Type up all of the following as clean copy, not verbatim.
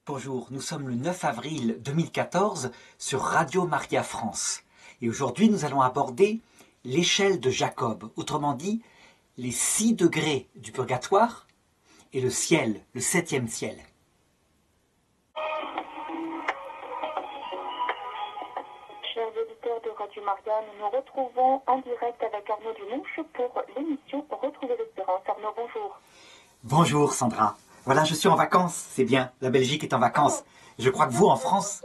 Bonjour, nous sommes le 9 avril 2014 sur Radio Maria France. Et aujourd'hui, nous allons aborder l'échelle de Jacob, autrement dit, les 6 degrés du purgatoire et le ciel, le 7e ciel. Chers auditeurs de Radio Maria, nous nous retrouvons en direct avec Arnaud Dumonche pour l'émission Retrouver l'espérance. Arnaud, bonjour. Bonjour Sandra. Voilà, je suis en vacances, c'est bien. La Belgique est en vacances. Je crois que vous, en France...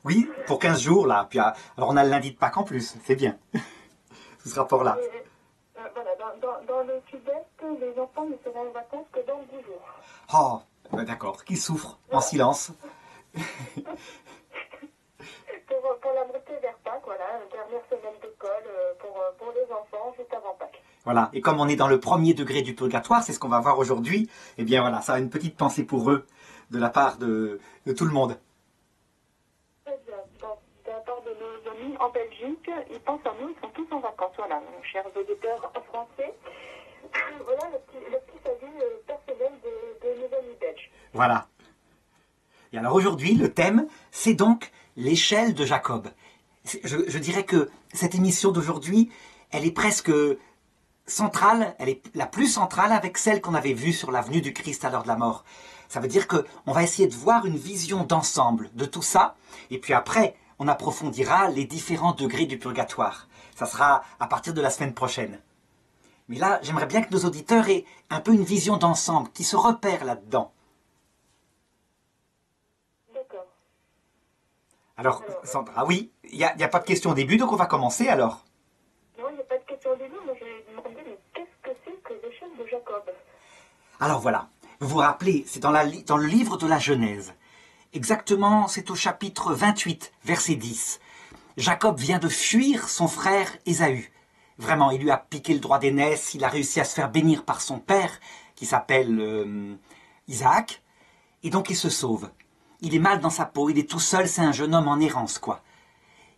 Oui, pour 15 jours, là. Puis, alors, on a le lundi de Pâques en plus. C'est bien. Ce rapport-là. Voilà, dans le sud-est, les enfants ne seront en vacances que dans 10 jours. Oh, d'accord. Qui souffre en silence. Pour la montée vers Pâques, voilà, dernière semaine d'école pour les enfants, juste avant Pâques. Voilà, et comme on est dans le 1er degré du purgatoire, c'est ce qu'on va voir aujourd'hui, eh bien voilà, ça a une petite pensée pour eux, de la part de tout le monde. Très bien, de la part de nos amis en Belgique, ils pensent à nous, ils sont tous en vacances, voilà, chers auditeurs en français. Voilà le petit salut personnel de nos amis belges. Voilà. Et alors aujourd'hui, le thème, c'est donc l'échelle de Jacob. Je dirais que cette émission d'aujourd'hui, elle est presque... centrale, elle est la plus centrale avec celle qu'on avait vue sur la venue du Christ à l'heure de la mort. Ça veut dire qu'on va essayer de voir une vision d'ensemble de tout ça, et puis après, on approfondira les différents degrés du purgatoire. Ça sera à partir de la semaine prochaine. Mais là, j'aimerais bien que nos auditeurs aient un peu une vision d'ensemble, qui se repèrent là-dedans. D'accord. Alors, Sandra, oui, il n'y a pas de question au début, donc on va commencer alors. Non, il n'y a pas de question au début, mais je vais demander, mais qu'est-ce que c'est que l'échelle de Jacob? Alors voilà, vous vous rappelez, c'est dans le livre de la Genèse. Exactement, c'est au chapitre 28, verset 10. Jacob vient de fuir son frère Ésaü. Vraiment, il lui a piqué le droit d'aînesse, il a réussi à se faire bénir par son père, qui s'appelle Isaac, et donc il se sauve. Il est mal dans sa peau, il est tout seul, c'est un jeune homme en errance, quoi.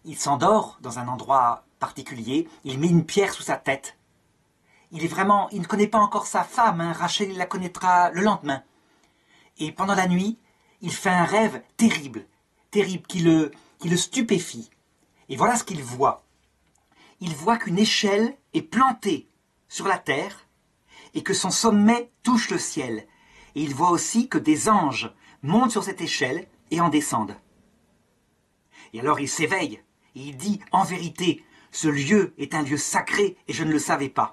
Il s'endort dans un endroit particulier, il met une pierre sous sa tête. Il ne connaît pas encore sa femme, hein. Rachel, il la connaîtra le lendemain. Et pendant la nuit, il fait un rêve terrible, terrible, qui le stupéfie. Et voilà ce qu'il voit. Il voit qu'une échelle est plantée sur la terre et que son sommet touche le ciel. Et il voit aussi que des anges montent sur cette échelle et en descendent. Et alors il s'éveille et il dit « En vérité, ce lieu est un lieu sacré et je ne le savais pas. »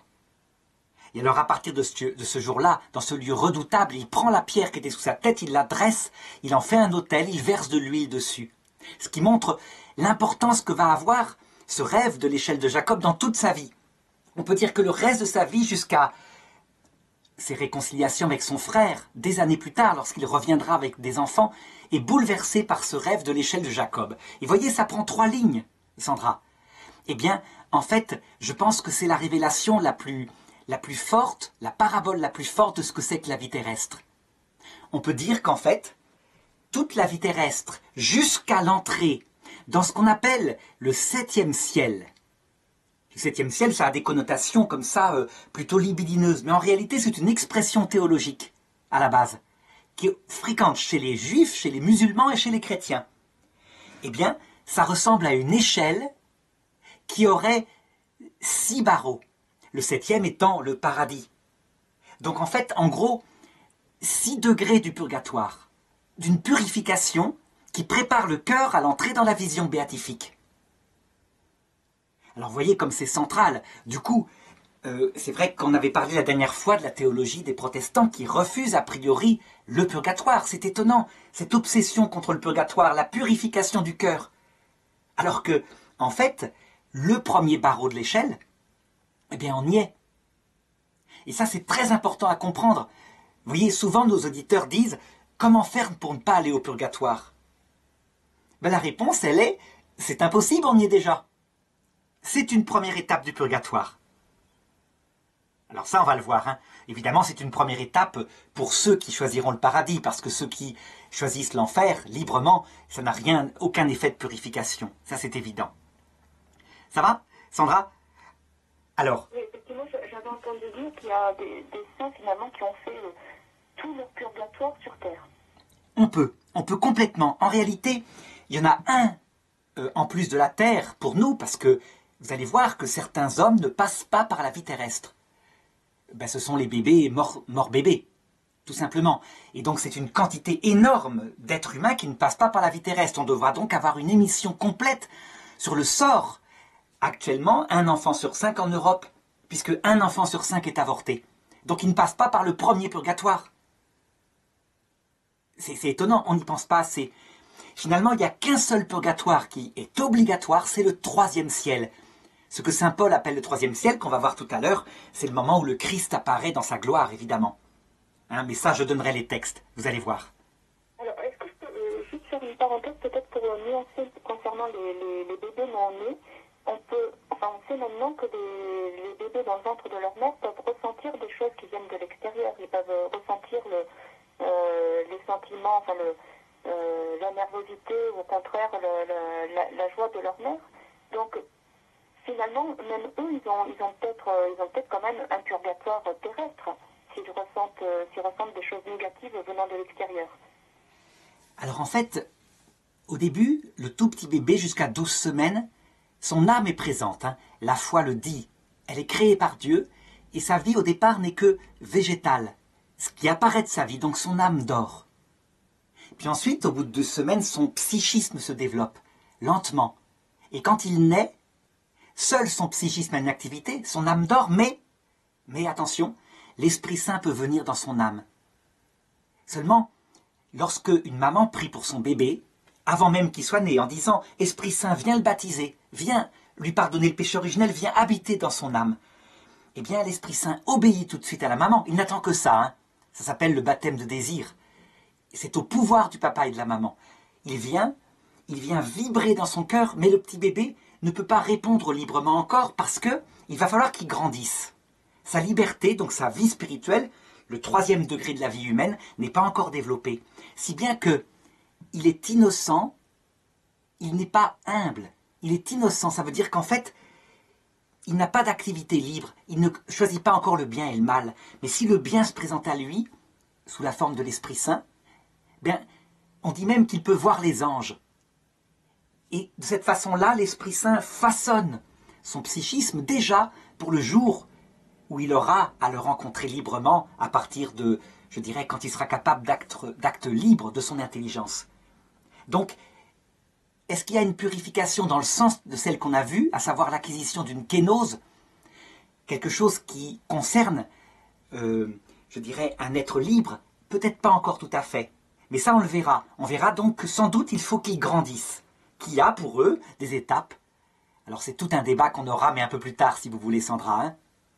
Et alors à partir de ce jour-là, dans ce lieu redoutable, il prend la pierre qui était sous sa tête, il la dresse, il en fait un autel, il verse de l'huile dessus. Ce qui montre l'importance que va avoir ce rêve de l'échelle de Jacob dans toute sa vie. On peut dire que le reste de sa vie, jusqu'à ses réconciliations avec son frère, des années plus tard, lorsqu'il reviendra avec des enfants, est bouleversé par ce rêve de l'échelle de Jacob. Et voyez, ça prend 3 lignes, Sandra. Eh bien, en fait, je pense que c'est la révélation la plus forte, la parabole la plus forte de ce que c'est que la vie terrestre. On peut dire qu'en fait, toute la vie terrestre, jusqu'à l'entrée dans ce qu'on appelle le 7e ciel. Le 7e ciel, ça a des connotations comme ça, plutôt libidineuses, mais en réalité, c'est une expression théologique, à la base, qui est fréquente chez les juifs, chez les musulmans et chez les chrétiens. Eh bien, ça ressemble à une échelle qui aurait 6 barreaux. Le 7e étant le paradis. Donc en fait, en gros, 6 degrés du purgatoire, d'une purification qui prépare le cœur à l'entrée dans la vision béatifique. Alors vous voyez comme c'est central. Du coup, c'est vrai qu'on avait parlé la dernière fois de la théologie des protestants qui refusent a priori le purgatoire. C'est étonnant, cette obsession contre le purgatoire, la purification du cœur. Alors que, en fait, le premier barreau de l'échelle, eh bien on y est. Et ça c'est très important à comprendre. Vous voyez, souvent nos auditeurs disent « Comment faire pour ne pas aller au purgatoire ?» Ben, la réponse elle est « C'est impossible, on y est déjà. » C'est une première étape du purgatoire. Alors ça on va le voir. Hein. Évidemment c'est une première étape pour ceux qui choisiront le paradis, parce que ceux qui choisissent l'enfer librement, ça n'a aucun effet de purification. Ça c'est évident. Ça va, Sandra? Alors, oui, effectivement, j'avais entendu dire qu'il y a des saints finalement qui ont fait tout leur purgatoire sur terre. On peut, on peut complètement. En réalité, il y en a un en plus de la Terre pour nous, parce que vous allez voir que certains hommes ne passent pas par la vie terrestre. Ben, ce sont les bébés morts bébés, tout simplement. Et donc c'est une quantité énorme d'êtres humains qui ne passent pas par la vie terrestre. On devra donc avoir une émission complète sur le sort. Actuellement, un enfant sur 5 en Europe, puisque un enfant sur 5 est avorté. Donc il ne passe pas par le premier purgatoire. C'est étonnant, on n'y pense pas assez. Finalement, il n'y a qu'un seul purgatoire qui est obligatoire, c'est le 3e ciel. Ce que saint Paul appelle le 3e ciel, qu'on va voir tout à l'heure, c'est le moment où le Christ apparaît dans sa gloire, évidemment. Hein, mais ça, je donnerai les textes, vous allez voir. Alors, est-ce que je peux juste faire une parenthèse, peut-être pour nuancer concernant les bébés non-nés? On sait maintenant que les bébés dans le ventre de leur mère peuvent ressentir des choses qui viennent de l'extérieur. Ils peuvent ressentir les sentiments, la nervosité, ou au contraire la joie de leur mère. Donc, finalement, même eux, ils ont peut-être quand même un purgatoire terrestre s'ils ressentent des choses négatives venant de l'extérieur. Alors en fait, au début, le tout petit bébé, jusqu'à 12 semaines, son âme est présente. Hein. La foi le dit. Elle est créée par Dieu et sa vie au départ n'est que végétale. Ce qui apparaît de sa vie, donc son âme dort. Puis ensuite, au bout de 2 semaines, son psychisme se développe, lentement. Et quand il naît, seul son psychisme a une activité, son âme dort, mais attention, l'Esprit Saint peut venir dans son âme. Seulement, lorsque une maman prie pour son bébé, avant même qu'il soit né, en disant « Esprit Saint, viens le baptiser, viens lui pardonner le péché originel, viens habiter dans son âme », eh bien l'Esprit Saint obéit tout de suite à la maman. Il n'attend que ça, hein. Ça s'appelle le baptême de désir. C'est au pouvoir du papa et de la maman. Il vient vibrer dans son cœur, mais le petit bébé ne peut pas répondre librement encore parce que il va falloir qu'il grandisse. Sa liberté, donc sa vie spirituelle, le 3e degré de la vie humaine, n'est pas encore développé. Si bien que il est innocent, il n'est pas humble. Il est innocent, ça veut dire qu'en fait, il n'a pas d'activité libre. Il ne choisit pas encore le bien et le mal. Mais si le bien se présente à lui, sous la forme de l'Esprit Saint, bien, on dit même qu'il peut voir les anges. Et de cette façon-là, l'Esprit Saint façonne son psychisme déjà pour le jour où il aura à le rencontrer librement à partir de, je dirais, quand il sera capable d'actes libres de son intelligence. Donc, est-ce qu'il y a une purification dans le sens de celle qu'on a vue, à savoir l'acquisition d'une kénose, quelque chose qui concerne, je dirais, un être libre? Peut-être pas encore tout à fait, mais ça on le verra. On verra donc que sans doute il faut qu'ils grandissent, qu'il y a pour eux des étapes. Alors c'est tout un débat qu'on aura, mais un peu plus tard si vous voulez, Sandra. Hein.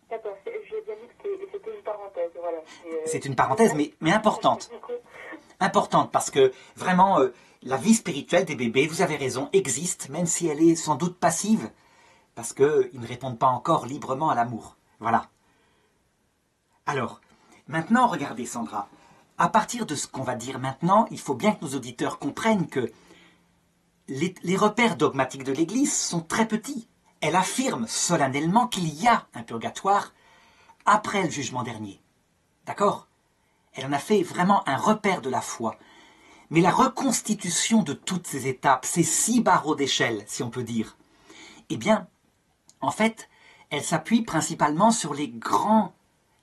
D'accord, j'ai bien dit que c'était une parenthèse, voilà. C'est une parenthèse, mais importante. Importante, parce que vraiment, la vie spirituelle des bébés, vous avez raison, existe, même si elle est sans doute passive, parce qu'ils ne répondent pas encore librement à l'amour. Voilà. Alors, maintenant, regardez Sandra, à partir de ce qu'on va dire maintenant, il faut bien que nos auditeurs comprennent que les repères dogmatiques de l'Église sont très petits. Elle affirme solennellement qu'il y a un purgatoire après le jugement dernier. D'accord ? Elle en a fait vraiment un repère de la foi. Mais la reconstitution de toutes ces étapes, ces 6 barreaux d'échelle, si on peut dire, eh bien, en fait, elle s'appuie principalement sur les grands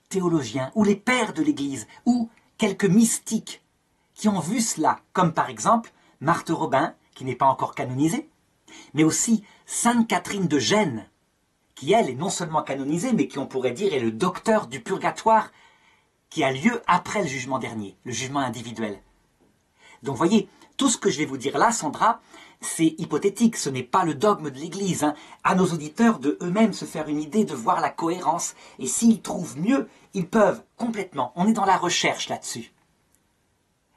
théologiens, ou les pères de l'Église, ou quelques mystiques qui ont vu cela, comme par exemple Marthe Robin, qui n'est pas encore canonisée, mais aussi Sainte Catherine de Gênes, qui elle est non seulement canonisée, mais qui on pourrait dire est le docteur du purgatoire qui a lieu après le jugement dernier, le jugement individuel. Donc voyez, tout ce que je vais vous dire là, Sandra, c'est hypothétique, ce n'est pas le dogme de l'Église. Hein. À nos auditeurs de eux-mêmes se faire une idée, de voir la cohérence, et s'ils trouvent mieux, ils peuvent complètement. On est dans la recherche là-dessus.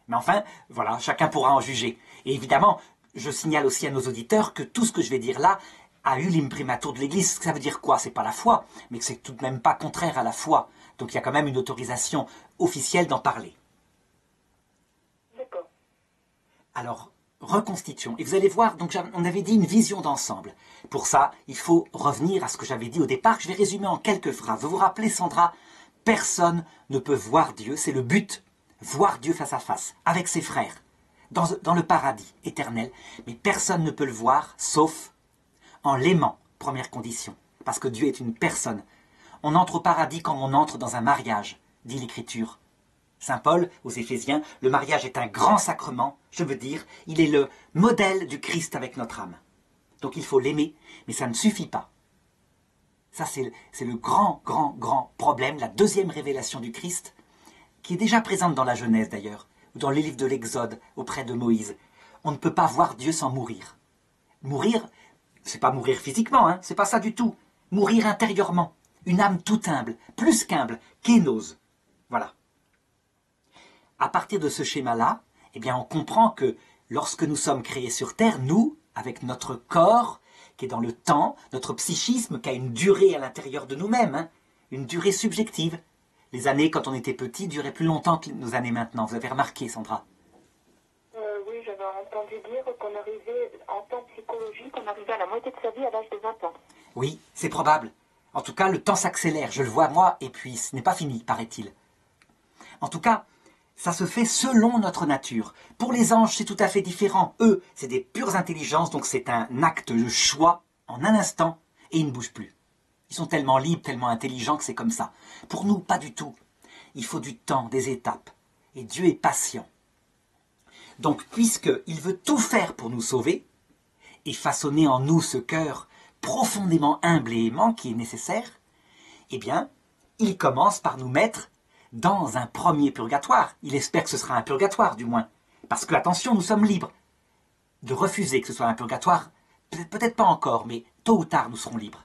Mais enfin, voilà, chacun pourra en juger. Et évidemment, je signale aussi à nos auditeurs que tout ce que je vais dire là a eu l'imprimatur de l'Église. Ça veut dire quoi? C'est pas la foi, mais que c'est tout de même pas contraire à la foi. Donc il y a quand même une autorisation officielle d'en parler. D'accord. Alors, reconstitution. Et vous allez voir, donc on avait dit une vision d'ensemble. Pour ça, il faut revenir à ce que j'avais dit au départ, que je vais résumer en quelques phrases. Vous vous rappelez, Sandra, personne ne peut voir Dieu, c'est le but. Voir Dieu face à face, avec ses frères. dans le paradis éternel. Mais personne ne peut le voir, sauf en l'aimant, première condition. Parce que Dieu est une personne. On entre au paradis comme on entre dans un mariage, dit l'Écriture. Saint Paul, aux Éphésiens, le mariage est un grand sacrement, je veux dire, il est le modèle du Christ avec notre âme. Donc il faut l'aimer, mais ça ne suffit pas. Ça, c'est le grand, grand, grand problème, la deuxième révélation du Christ, qui est déjà présente dans la Genèse d'ailleurs, ou dans les livres de l'Exode, auprès de Moïse. On ne peut pas voir Dieu sans mourir. Mourir, c'est pas mourir physiquement, hein, c'est pas ça du tout. Mourir intérieurement, une âme tout humble, plus qu'humble, kénose. Voilà. À partir de ce schéma-là, eh bien, on comprend que lorsque nous sommes créés sur Terre, nous, avec notre corps, qui est dans le temps, notre psychisme qui a une durée à l'intérieur de nous-mêmes, hein, une durée subjective. Les années, quand on était petit, duraient plus longtemps que nos années maintenant. Vous avez remarqué, Sandra? Oui, j'avais entendu dire qu'on arrivait, en temps psychologique, on arrivait à la moitié de sa vie à l'âge de 20 ans. Oui, c'est probable. En tout cas, le temps s'accélère, je le vois moi, et puis ce n'est pas fini, paraît-il. En tout cas, ça se fait selon notre nature. Pour les anges, c'est tout à fait différent. Eux, c'est des pures intelligences, donc c'est un acte de choix en un instant, et ils ne bougent plus. Ils sont tellement libres, tellement intelligents que c'est comme ça. Pour nous, pas du tout. Il faut du temps, des étapes. Et Dieu est patient. Donc, puisqu'il veut tout faire pour nous sauver, et façonner en nous ce cœur profondément humble et aimant qui est nécessaire, eh bien, il commence par nous mettre dans un premier purgatoire. Il espère que ce sera un purgatoire, du moins. Parce que, attention, nous sommes libres de refuser que ce soit un purgatoire. Peut-être pas encore, mais tôt ou tard, nous serons libres.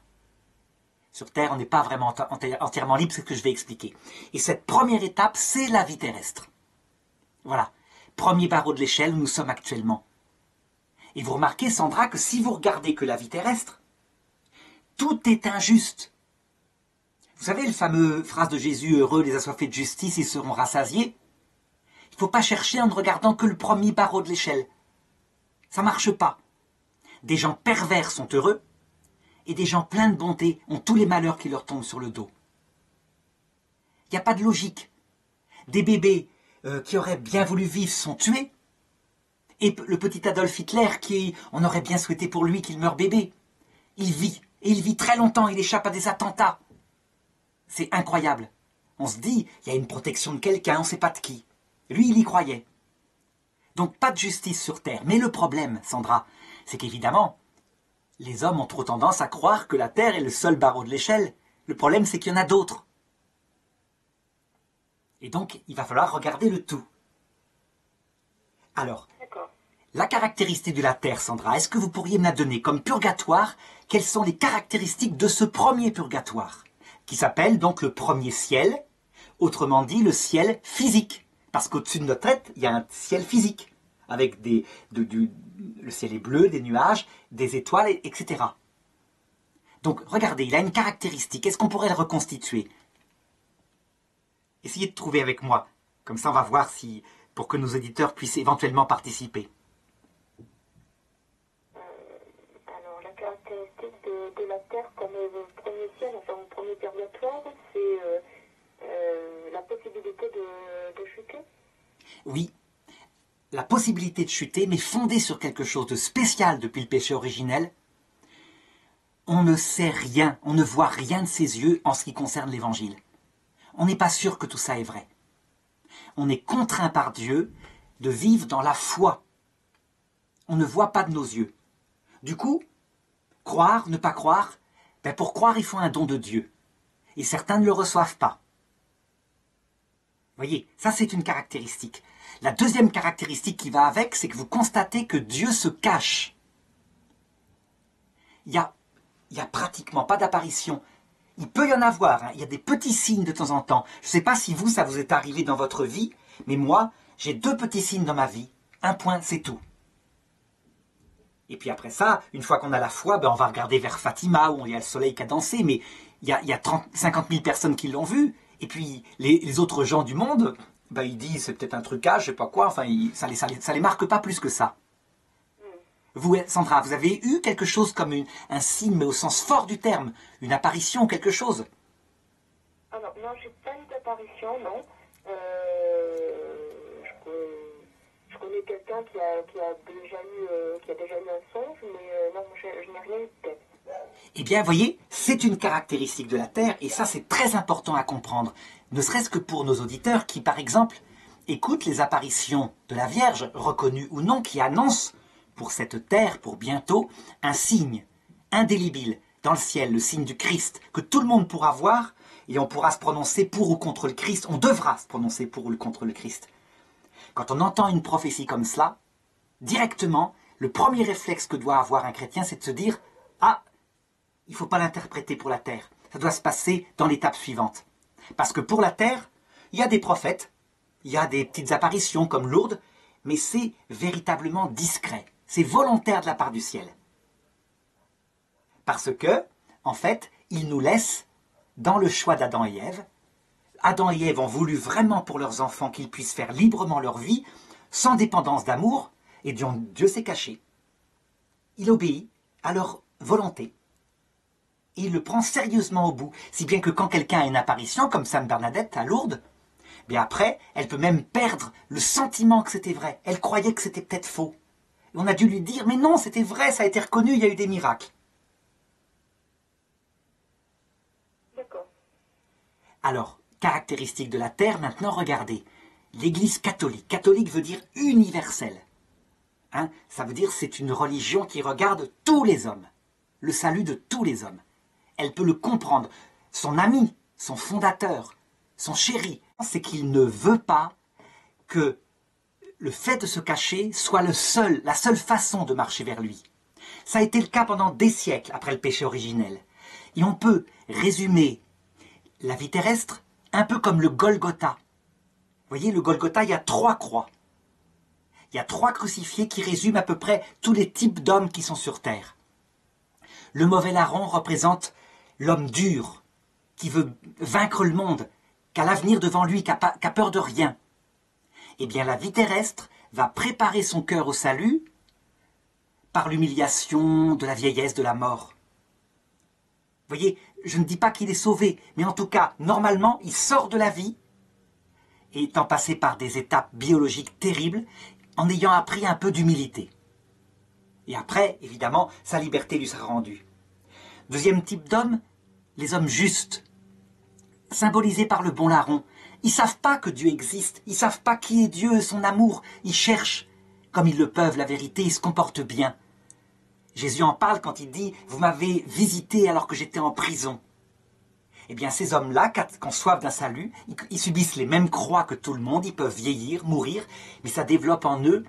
Sur Terre, on n'est pas vraiment entièrement libre, c'est ce que je vais expliquer. Et cette première étape, c'est la vie terrestre. Voilà. Premier barreau de l'échelle où nous sommes actuellement. Et vous remarquez, Sandra, que si vous regardez que la vie terrestre, tout est injuste. Vous savez, la fameuse phrase de Jésus, « Heureux les assoiffés de justice, ils seront rassasiés ». Il ne faut pas chercher en ne regardant que le premier barreau de l'échelle. Ça ne marche pas. Des gens pervers sont heureux, et des gens pleins de bonté ont tous les malheurs qui leur tombent sur le dos. Il n'y a pas de logique. Des bébés qui auraient bien voulu vivre sont tués, et le petit Adolf Hitler, on aurait bien souhaité pour lui qu'il meure bébé. Il vit, et il vit très longtemps, il échappe à des attentats. C'est incroyable. On se dit, il y a une protection de quelqu'un, on ne sait pas de qui. Lui, il y croyait. Donc pas de justice sur Terre. Mais le problème, Sandra, c'est qu'évidemment, les hommes ont trop tendance à croire que la Terre est le seul barreau de l'échelle. Le problème, c'est qu'il y en a d'autres. Et donc, il va falloir regarder le tout. Alors, la caractéristique de la Terre, Sandra, est-ce que vous pourriez me la donner comme purgatoire? Quelles sont les caractéristiques de ce premier purgatoire, qui s'appelle donc le premier ciel, autrement dit le ciel physique. Parce qu'au-dessus de notre tête, il y a un ciel physique, avec le ciel est bleu, des nuages, des étoiles, etc. Donc, regardez, il a une caractéristique. Est-ce qu'on pourrait le reconstituer? Essayez de trouver avec moi. Comme ça, on va voir si, pour que nos auditeurs puissent éventuellement participer. Alors, la caractéristique de la Terre comme premier ciel, enfin le premier purgatoire, c'est la possibilité de chuter. Oui, la possibilité de chuter, mais fondée sur quelque chose de spécial depuis le péché originel. On ne sait rien, on ne voit rien de ses yeux en ce qui concerne l'Évangile. On n'est pas sûr que tout ça est vrai. On est contraint par Dieu de vivre dans la foi. On ne voit pas de nos yeux. Du coup, croire, ne pas croire, pour croire, il faut un don de Dieu. Et certains ne le reçoivent pas. Voyez, ça c'est une caractéristique. La deuxième caractéristique qui va avec, c'est que vous constatez que Dieu se cache. Il y a pratiquement pas d'apparition. Il peut y en avoir, hein. Il y a des petits signes de temps en temps. Je ne sais pas si vous, ça vous est arrivé dans votre vie, mais moi, j'ai 2 petits signes dans ma vie. Un point, c'est tout. Et puis après ça, une fois qu'on a la foi, on va regarder vers Fatima, où il y a le soleil qui a dansé, mais il y a 50 000 personnes qui l'ont vu. Et puis les autres gens du monde, ils disent c'est peut-être un trucage, je sais pas quoi, enfin ça les marque pas plus que ça. Vous, Sandra, vous avez eu quelque chose comme un signe, mais au sens fort du terme, une apparition, quelque chose? Alors, non, j'ai pas eu d'apparition, non. Je connais quelqu'un quelqu'un qui a déjà eu un songe, mais non, je n'ai rien eu de tel. Eh bien, voyez, c'est une caractéristique de la Terre, et ça, c'est très important à comprendre. Ne serait-ce que pour nos auditeurs qui, par exemple, écoutent les apparitions de la Vierge, reconnue ou non, qui annoncent pour cette Terre, pour bientôt, un signe indélébile dans le ciel, le signe du Christ, que tout le monde pourra voir, et on pourra se prononcer pour ou contre le Christ, on devra se prononcer pour ou contre le Christ. Quand on entend une prophétie comme cela, directement, le premier réflexe que doit avoir un chrétien, c'est de se dire « Ah, il ne faut pas l'interpréter pour la terre. Ça doit se passer dans l'étape suivante. » Parce que pour la terre, il y a des prophètes, il y a des petites apparitions comme Lourdes, mais c'est véritablement discret. C'est volontaire de la part du ciel. Parce que, en fait, il nous laisse dans le choix d'Adam et Ève. Adam et Ève ont voulu vraiment pour leurs enfants qu'ils puissent faire librement leur vie, sans dépendance d'amour, et Dieu s'est caché. Il obéit à leur volonté. Et il le prend sérieusement au bout, si bien que quand quelqu'un a une apparition, comme Sainte Bernadette à Lourdes, bien après, elle peut même perdre le sentiment que c'était vrai. Elle croyait que c'était peut-être faux. Et on a dû lui dire, mais non, c'était vrai, ça a été reconnu, il y a eu des miracles. D'accord. Alors, caractéristique de la Terre, maintenant, regardez. L'Église catholique. Catholique veut dire universelle. Hein, ça veut dire c'est une religion qui regarde tous les hommes. Le salut de tous les hommes. Elle peut le comprendre. Son ami, son fondateur, son chéri, c'est qu'il ne veut pas que le fait de se cacher soit la seule façon de marcher vers lui. Ça a été le cas pendant des siècles après le péché originel. Et on peut résumer la vie terrestre un peu comme le Golgotha. Vous voyez, le Golgotha, il y a 3 croix. Il y a 3 crucifiés qui résument à peu près tous les types d'hommes qui sont sur terre. Le mauvais larron représente l'homme dur, qui veut vaincre le monde, qui a l'avenir devant lui, qui a peur de rien. Eh bien, la vie terrestre va préparer son cœur au salut par l'humiliation de la vieillesse, de la mort. Vous voyez, je ne dis pas qu'il est sauvé, mais en tout cas, normalement, il sort de la vie, étant passé par des étapes biologiques terribles, en ayant appris un peu d'humilité. Et après, évidemment, sa liberté lui sera rendue. Deuxième type d'homme, les hommes justes, symbolisés par le bon larron. Ils ne savent pas que Dieu existe, ils ne savent pas qui est Dieu, son amour. Ils cherchent, comme ils le peuvent, la vérité, ils se comportent bien. Jésus en parle quand il dit « Vous m'avez visité alors que j'étais en prison ». Eh bien, ces hommes-là, qui ont soif d'un salut, ils subissent les mêmes croix que tout le monde, ils peuvent vieillir, mourir, mais ça développe en eux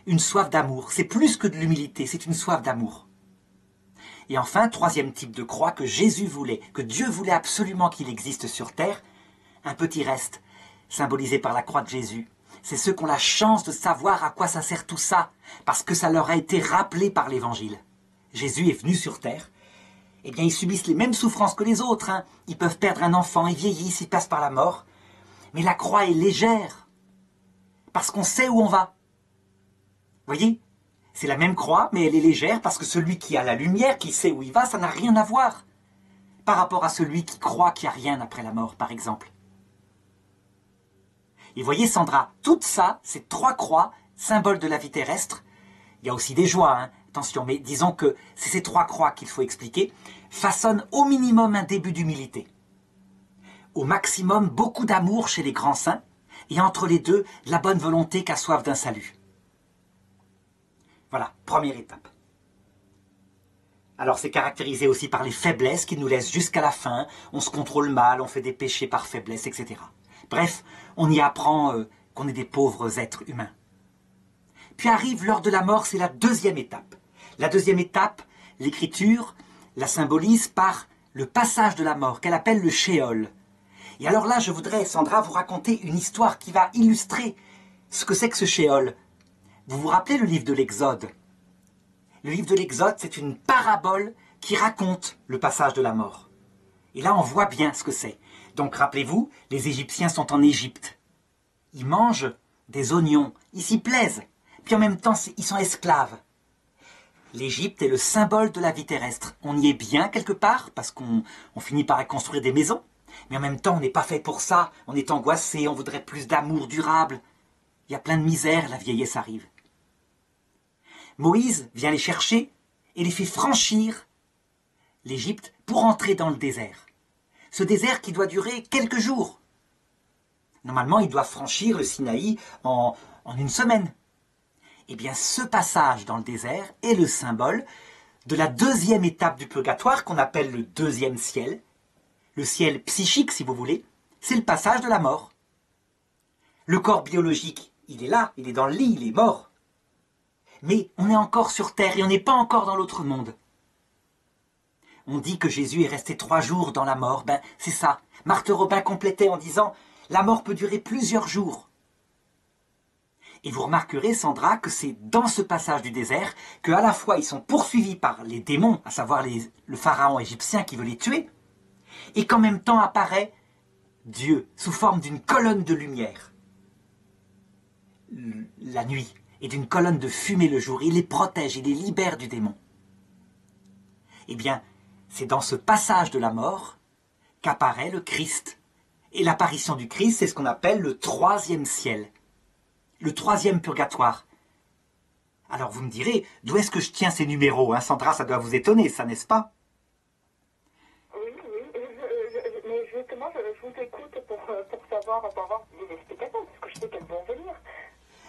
une soif d'amour. C'est plus que de l'humilité, c'est une soif d'amour. Et enfin, troisième type de croix que Jésus voulait, que Dieu voulait absolument qu'il existe sur terre, un petit reste, symbolisé par la croix de Jésus. C'est ceux qui ont la chance de savoir à quoi ça sert tout ça, parce que ça leur a été rappelé par l'Évangile. Jésus est venu sur terre, eh bien ils subissent les mêmes souffrances que les autres. Hein. Ils peuvent perdre un enfant, ils vieillissent, ils passent par la mort. Mais la croix est légère, parce qu'on sait où on va. Vous voyez, c'est la même croix, mais elle est légère, parce que celui qui a la lumière, qui sait où il va, ça n'a rien à voir par rapport à celui qui croit qu'il n'y a rien après la mort, par exemple. Et voyez, Sandra, tout ça, ces 3 croix, symboles de la vie terrestre, il y a aussi des joies, hein, attention, mais disons que c'est ces 3 croix qu'il faut expliquer, façonnent au minimum un début d'humilité. Au maximum, beaucoup d'amour chez les grands saints, et entre les deux, la bonne volonté qu'a soif d'un salut. Voilà, première étape. Alors c'est caractérisé aussi par les faiblesses qui nous laissent jusqu'à la fin, on se contrôle mal, on fait des péchés par faiblesse, etc. Bref, on y apprend qu'on est des pauvres êtres humains. Puis arrive l'heure de la mort, c'est la deuxième étape. La deuxième étape, l'Écriture la symbolise par le passage de la mort, qu'elle appelle le Shéol. Et alors là, je voudrais, Sandra, vous raconter une histoire qui va illustrer ce que c'est que ce Shéol. Vous vous rappelez le livre de l'Exode? Le livre de l'Exode, c'est une parabole qui raconte le passage de la mort. Et là, on voit bien ce que c'est. Donc, rappelez-vous, les Égyptiens sont en Égypte. Ils mangent des oignons, ils s'y plaisent. Puis en même temps, ils sont esclaves. L'Égypte est le symbole de la vie terrestre. On y est bien quelque part, parce qu'on finit par construire des maisons. Mais en même temps, on n'est pas fait pour ça. On est angoissé, on voudrait plus d'amour durable. Il y a plein de misère, la vieillesse arrive. Moïse vient les chercher et les fait franchir l'Égypte pour entrer dans le désert. Ce désert qui doit durer quelques jours. Normalement, ils doivent franchir le Sinaï en une semaine. Eh bien, ce passage dans le désert est le symbole de la deuxième étape du purgatoire qu'on appelle le deuxième ciel. Le ciel psychique, si vous voulez, c'est le passage de la mort. Le corps biologique, il est là, il est dans le lit, il est mort. Mais on est encore sur terre et on n'est pas encore dans l'autre monde. On dit que Jésus est resté 3 jours dans la mort. Ben, c'est ça. Marthe Robin complétait en disant « La mort peut durer plusieurs jours ». Et vous remarquerez, Sandra, que c'est dans ce passage du désert qu'à la fois ils sont poursuivis par les démons, à savoir le pharaon égyptien qui veut les tuer, et qu'en même temps apparaît Dieu sous forme d'une colonne de lumière la nuit et d'une colonne de fumée le jour. Il les protège, il les libère du démon. Eh bien, c'est dans ce passage de la mort qu'apparaît le Christ. Et l'apparition du Christ, c'est ce qu'on appelle le 3e ciel, le 3e purgatoire. Alors vous me direz, d'où est-ce que je tiens ces numéros, hein, Sandra, ça doit vous étonner, ça, n'est-ce pas? Oui, mais justement, je vous écoute pour savoir, pour avoir des explications, parce que je sais qu'elles vont venir.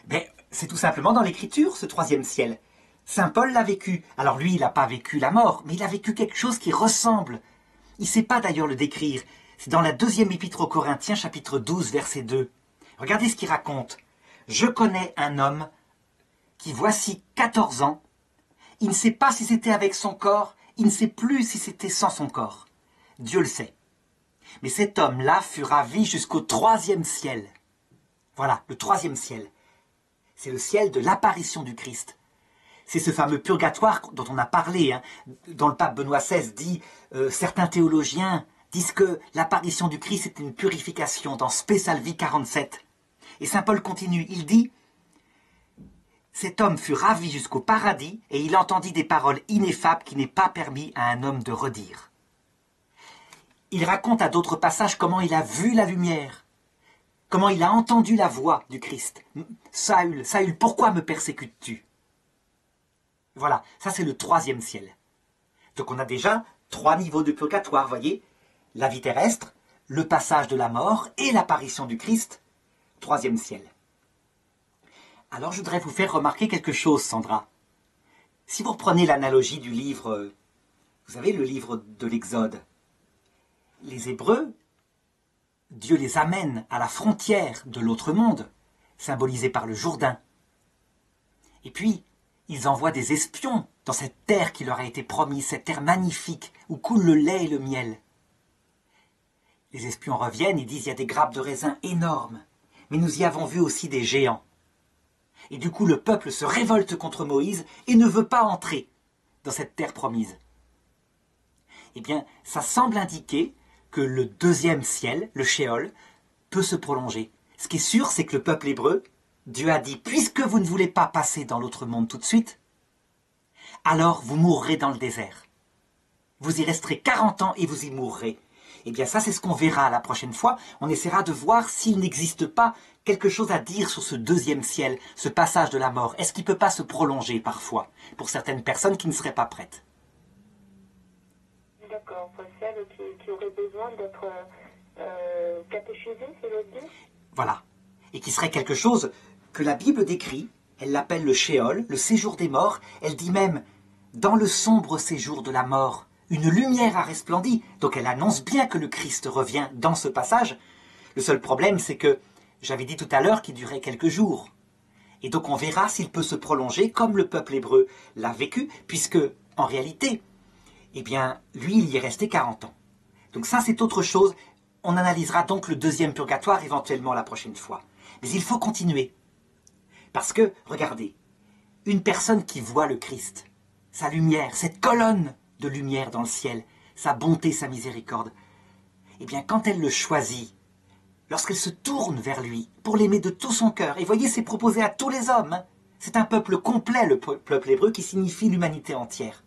Mais c'est tout simplement dans l'Écriture, ce 3e ciel. Saint Paul l'a vécu. Alors lui, il n'a pas vécu la mort, mais il a vécu quelque chose qui ressemble. Il ne sait pas d'ailleurs le décrire. C'est dans la 2e épître aux Corinthiens, chapitre 12, verset 2. Regardez ce qu'il raconte. « Je connais un homme qui, voici 14 ans, il ne sait pas si c'était avec son corps, il ne sait plus si c'était sans son corps. Dieu le sait. Mais cet homme-là fut ravi jusqu'au 3e ciel. » Voilà, le 3e ciel. C'est le ciel de l'apparition du Christ. C'est ce fameux purgatoire dont on a parlé, hein, dont le pape Benoît XVI dit certains théologiens disent que l'apparition du Christ est une purification dans Spésalvi 47. Et saint Paul continue, il dit « Cet homme fut ravi jusqu'au paradis et il entendit des paroles ineffables qui n'est pas permis à un homme de redire. » Il raconte à d'autres passages comment il a vu la lumière, comment il a entendu la voix du Christ. « Saül, Saül, pourquoi me persécutes-tu » Voilà, ça c'est le 3e ciel. Donc on a déjà 3 niveaux de purgatoire, voyez. La vie terrestre, le passage de la mort et l'apparition du Christ, 3e ciel. Alors je voudrais vous faire remarquer quelque chose, Sandra. Si vous reprenez l'analogie du livre, vous savez, le livre de l'Exode, les Hébreux, Dieu les amène à la frontière de l'autre monde, symbolisée par le Jourdain. Et puis, ils envoient des espions dans cette terre qui leur a été promise, cette terre magnifique où coule le lait et le miel. Les espions reviennent et disent « il y a des grappes de raisins énormes, mais nous y avons vu aussi des géants. » Et du coup, le peuple se révolte contre Moïse et ne veut pas entrer dans cette terre promise. Eh bien, ça semble indiquer que le 2e ciel, le Shéol, peut se prolonger. Ce qui est sûr, c'est que le peuple hébreu, Dieu a dit, puisque vous ne voulez pas passer dans l'autre monde tout de suite, alors vous mourrez dans le désert. Vous y resterez 40 ans et vous y mourrez. Eh bien ça, c'est ce qu'on verra la prochaine fois. On essaiera de voir s'il n'existe pas quelque chose à dire sur ce 2e ciel, ce passage de la mort. Est-ce qu'il ne peut pas se prolonger parfois, pour certaines personnes qui ne seraient pas prêtes? D'accord, pour celles qui auraient besoin d'être catéchisées, c'est le dire. Voilà. Et qui serait quelque chose que la Bible décrit, elle l'appelle le Shéol, le séjour des morts, elle dit même, dans le sombre séjour de la mort, une lumière a resplendi, donc elle annonce bien que le Christ revient dans ce passage. Le seul problème, c'est que, j'avais dit tout à l'heure qu'il durait quelques jours. Et donc on verra s'il peut se prolonger comme le peuple hébreu l'a vécu, puisque, en réalité, eh bien, lui, il y est resté 40 ans. Donc ça, c'est autre chose. On analysera donc le 2e purgatoire éventuellement la prochaine fois. Mais il faut continuer. Parce que, regardez, une personne qui voit le Christ, sa lumière, cette colonne de lumière dans le ciel, sa bonté, sa miséricorde, eh bien, quand elle le choisit, lorsqu'elle se tourne vers lui pour l'aimer de tout son cœur, et voyez, c'est proposé à tous les hommes, hein, c'est un peuple complet, le peuple hébreu, qui signifie l'humanité entière.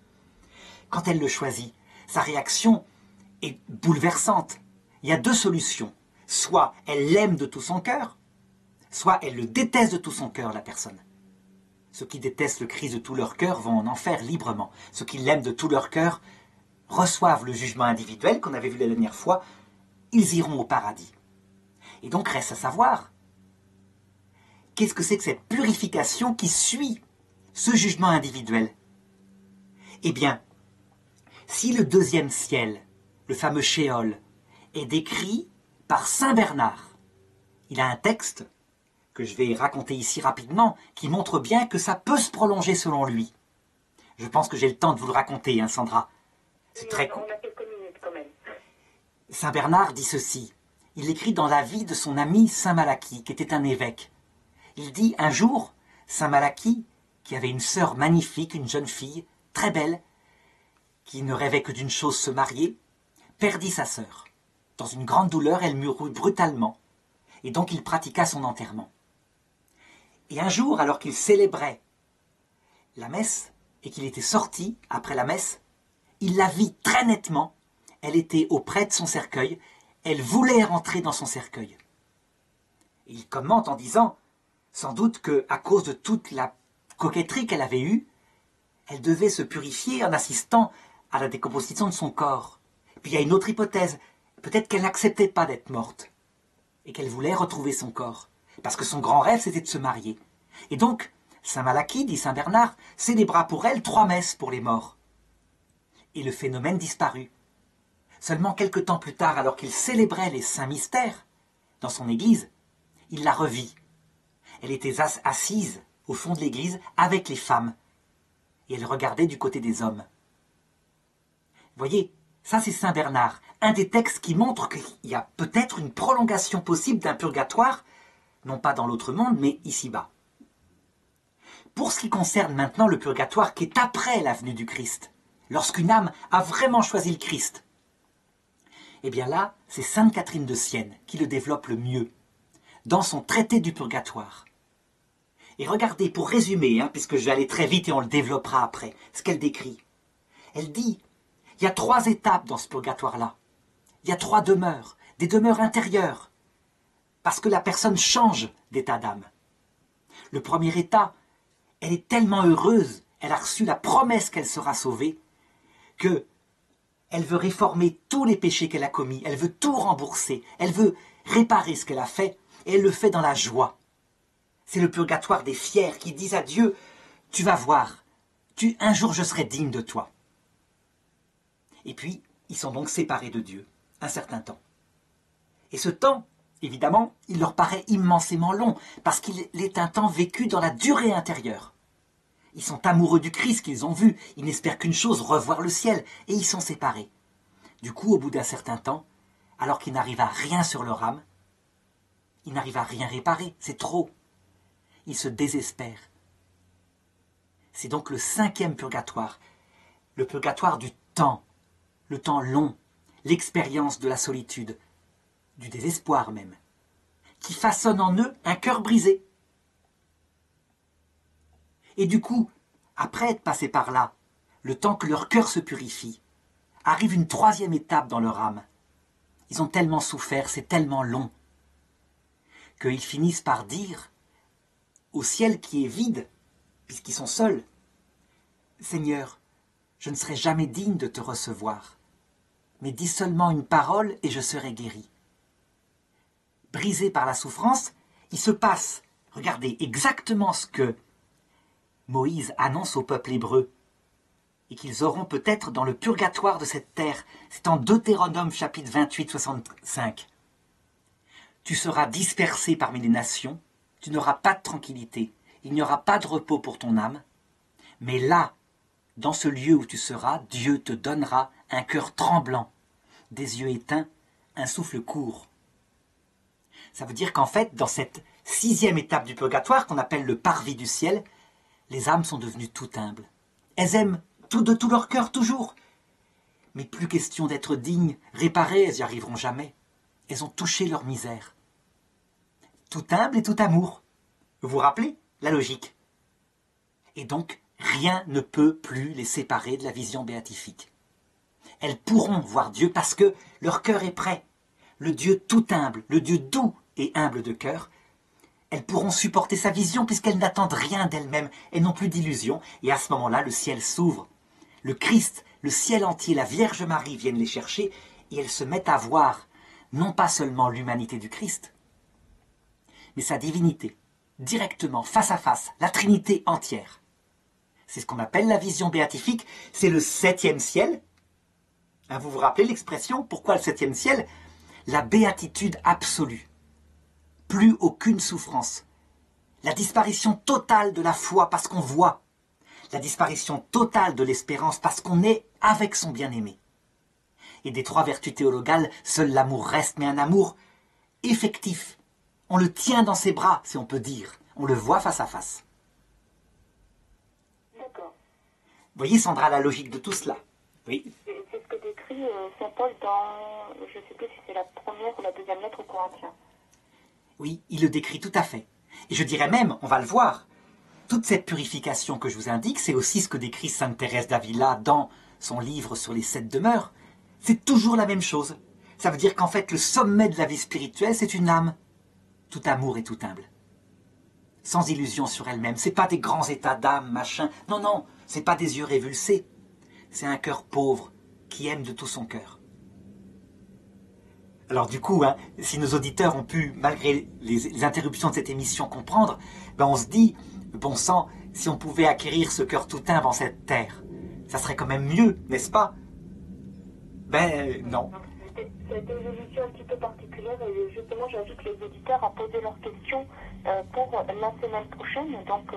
Quand elle le choisit, sa réaction est bouleversante. Il y a 2 solutions. Soit elle l'aime de tout son cœur, soit elle le déteste de tout son cœur, la personne. Ceux qui détestent le Christ de tout leur cœur vont en enfer librement. Ceux qui l'aiment de tout leur cœur reçoivent le jugement individuel qu'on avait vu la dernière fois. Ils iront au paradis. Et donc reste à savoir, qu'est-ce que c'est que cette purification qui suit ce jugement individuel? Eh bien, si le deuxième ciel, le fameux Shéol, est décrit par saint Bernard, il a un texte que je vais raconter ici rapidement, qui montre bien que ça peut se prolonger selon lui. Je pense que j'ai le temps de vous le raconter, hein, Sandra. C'est très cool. On a quelques minutes quand même. Saint Bernard dit ceci. Il écrit dans la vie de son ami Saint Malachie, qui était un évêque. Il dit, un jour, Saint Malachie, qui avait une sœur magnifique, une jeune fille, très belle, qui ne rêvait que d'une chose, se marier, perdit sa sœur. Dans une grande douleur, elle mourut brutalement, et donc il pratiqua son enterrement. Et un jour, alors qu'il célébrait la messe, et qu'il était sorti après la messe, il la vit très nettement. Elle était auprès de son cercueil. Elle voulait rentrer dans son cercueil. Et il commente en disant, sans doute qu'à cause de toute la coquetterie qu'elle avait eue, elle devait se purifier en assistant à la décomposition de son corps. Puis il y a une autre hypothèse. Peut-être qu'elle n'acceptait pas d'être morte et qu'elle voulait retrouver son corps. Parce que son grand rêve, c'était de se marier. Et donc, Saint Malachie, dit Saint Bernard, célébra pour elle 3 messes pour les morts. Et le phénomène disparut. Seulement quelque temps plus tard, alors qu'il célébrait les saints mystères dans son église, il la revit. Elle était assise au fond de l'église avec les femmes. Et elle regardait du côté des hommes. Voyez, ça c'est Saint Bernard, un des textes qui montre qu'il y a peut-être une prolongation possible d'un purgatoire, non pas dans l'autre monde, mais ici-bas. Pour ce qui concerne maintenant le purgatoire qui est après la venue du Christ, lorsqu'une âme a vraiment choisi le Christ, eh bien là, c'est Sainte Catherine de Sienne qui le développe le mieux, dans son traité du purgatoire. Et regardez, pour résumer, puisque je vais aller très vite et on le développera après, ce qu'elle décrit. Elle dit, il y a 3 étapes dans ce purgatoire-là. Il y a 3 demeures, des demeures intérieures, parce que la personne change d'état d'âme. Le premier état, elle est tellement heureuse, elle a reçu la promesse qu'elle sera sauvée, que elle veut réformer tous les péchés qu'elle a commis, elle veut tout rembourser, elle veut réparer ce qu'elle a fait, et elle le fait dans la joie. C'est le purgatoire des fiers qui disent à Dieu, tu vas voir, un jour je serai digne de toi. Et puis, ils sont donc séparés de Dieu, un certain temps. Et ce temps, évidemment, il leur paraît immensément long, parce qu'il est un temps vécu dans la durée intérieure. Ils sont amoureux du Christ qu'ils ont vu, ils n'espèrent qu'une chose, revoir le ciel, et ils sont séparés. Du coup, au bout d'un certain temps, alors qu'ils n'arrivent à rien sur leur âme, ils n'arrivent à rien réparer, c'est trop. Ils se désespèrent. C'est donc le 5e purgatoire, le purgatoire du temps, le temps long, l'expérience de la solitude, du désespoir même, qui façonne en eux un cœur brisé. Et du coup, après être passés par là, le temps que leur cœur se purifie, arrive une 3e étape dans leur âme. Ils ont tellement souffert, c'est tellement long, qu'ils finissent par dire au ciel qui est vide, puisqu'ils sont seuls, « Seigneur, je ne serai jamais digne de te recevoir, mais dis seulement une parole et je serai guéri. » Brisés par la souffrance, il se passe, regardez, exactement ce que Moïse annonce au peuple hébreu, et qu'ils auront peut-être dans le purgatoire de cette terre. C'est en Deutéronome chapitre 28, 65. « Tu seras dispersé parmi les nations, tu n'auras pas de tranquillité, il n'y aura pas de repos pour ton âme, mais là, dans ce lieu où tu seras, Dieu te donnera un cœur tremblant, des yeux éteints, un souffle court. » Ça veut dire qu'en fait, dans cette 6e étape du purgatoire, qu'on appelle le parvis du ciel, les âmes sont devenues tout humbles. Elles aiment tout de tout leur cœur toujours. Mais plus question d'être dignes, réparées, elles n'y arriveront jamais. Elles ont touché leur misère. Tout humble et tout amour. Vous vous rappelez la logique? Et donc, rien ne peut plus les séparer de la vision béatifique. Elles pourront voir Dieu parce que leur cœur est prêt. Le Dieu tout humble, le Dieu doux et humble de cœur, elles pourront supporter sa vision puisqu'elles n'attendent rien d'elles-mêmes et n'ont plus d'illusions. Et à ce moment-là, le ciel s'ouvre. Le Christ, le ciel entier, la Vierge Marie viennent les chercher et elles se mettent à voir non pas seulement l'humanité du Christ, mais sa divinité, directement, face à face, la Trinité entière. C'est ce qu'on appelle la vision béatifique, c'est le 7e ciel. Hein, vous vous rappelez l'expression? Pourquoi le 7e ciel? La béatitude absolue. Plus aucune souffrance. La disparition totale de la foi parce qu'on voit. La disparition totale de l'espérance parce qu'on est avec son bien-aimé. Et des 3 vertus théologales, seul l'amour reste, mais un amour effectif. On le tient dans ses bras, si on peut dire. On le voit face à face. D'accord. Vous voyez, Sandra, la logique de tout cela? Oui. C'est ce que décrit saint Paul dans, je ne sais plus si c'est la première ou la deuxième lettre aux Corinthiens. Oui, il le décrit tout à fait. Et je dirais même, on va le voir, toute cette purification que je vous indique, c'est aussi ce que décrit sainte Thérèse d'Avila dans son livre sur les 7 demeures. C'est toujours la même chose. Ça veut dire qu'en fait, le sommet de la vie spirituelle, c'est une âme. Tout amour et tout humble. Sans illusion sur elle-même. C'est pas des grands états d'âme, machin. Non, non, c'est pas des yeux révulsés. C'est un cœur pauvre qui aime de tout son cœur. Alors du coup, hein, si nos auditeurs ont pu, malgré les interruptions de cette émission, comprendre, ben on se dit, bon sang, si on pouvait acquérir ce cœur tout humble en cette terre, ça serait quand même mieux, n'est-ce pas? Ben non. Ça a été une émission un petit peu particulière et justement j'invite les auditeurs à poser leurs questions pour la semaine prochaine. Donc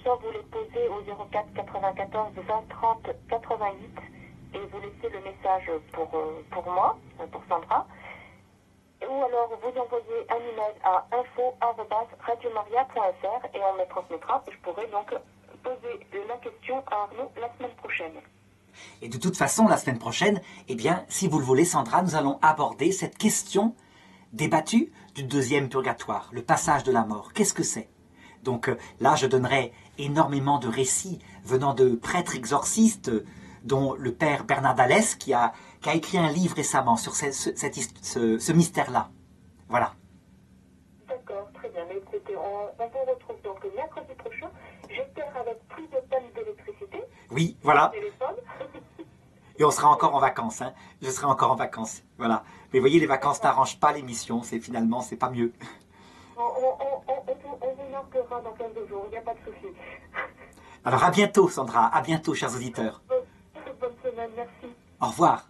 soit vous les posez au 04 94 20 30 88 et vous laissez le message pour moi, pour Sandra. Ou alors vous envoyez un email à info@radiomaria.fr et on me transmettra et je pourrai donc poser la question à Arnaud la semaine prochaine. Et de toute façon, la semaine prochaine, eh bien, si vous le voulez, Sandra, nous allons aborder cette question débattue du 2e purgatoire, le passage de la mort. Qu'est-ce que c'est? Donc là, je donnerai énormément de récits venant de prêtres exorcistes, dont le père Bernard d'Alès, qui a écrit un livre récemment sur ce mystère-là. Voilà. D'accord, très bien. Mais écoutez, on vous retrouve donc le mercredi prochain. J'espère avec plus de pannes d'électricité. Oui, voilà. Téléphone. Et on sera encore en vacances, hein. Je serai encore en vacances, voilà. Mais vous voyez, les vacances n'arrangent pas l'émission, finalement, c'est pas mieux. On vous marquera dans 15 jours, il n'y a pas de souci. Alors à bientôt, Sandra, à bientôt, chers auditeurs. Bonne semaine, merci. Au revoir.